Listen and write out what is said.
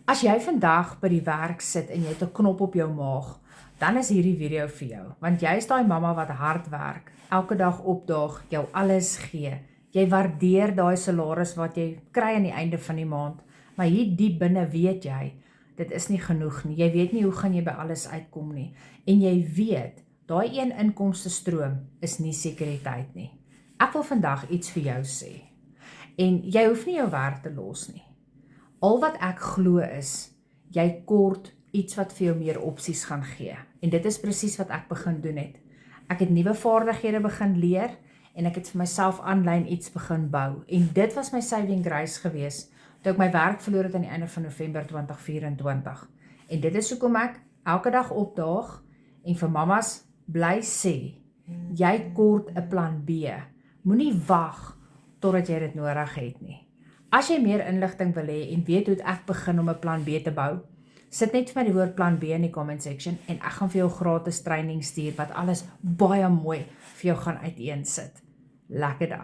As jy vandag by die werk sit en jy het 'n knop op jou maag, dan is hierdie video vir jou, want jy is daai mamma wat hard werk, elke dag opdaag, jou alles gee. Jy waardeer daai salaris wat jy kry aan die einde van die maand, maar hier diep binne weet jy, dit is nie genoeg nie. Jy weet nie hoe gaan jy by alles uitkom nie. En jy weet, daai een inkomste stroom is nie sekuriteit nie. Ek wil vandag iets vir jou sê. En jy hoef nie jou werk te los nie. Al wat ek glo is, jy kort iets wat vir jou meer opsies gaan gee. En dit is presies wat ek begin doen het. Ek het nuwe vaardighede begin leer, en ek het vir myself aanlyn iets begin bou. En dit was my saving grace gewees, toe ek my werk verloor het aan die einde van November 2024. En dit is hoekom ek elke dag opdaag, en vir mamas bly sê, jy kort 'n plan B. Moenie wag totdat jy dit nodig het nie. As jy meer inligting wil hê en weet hoe ek begin om 'n plan B te bou, sit net vir my die woord plan B in die comment section en ek gaan vir jou gratis training stuur wat alles baie mooi vir jou gaan uiteensit. Lekker dag.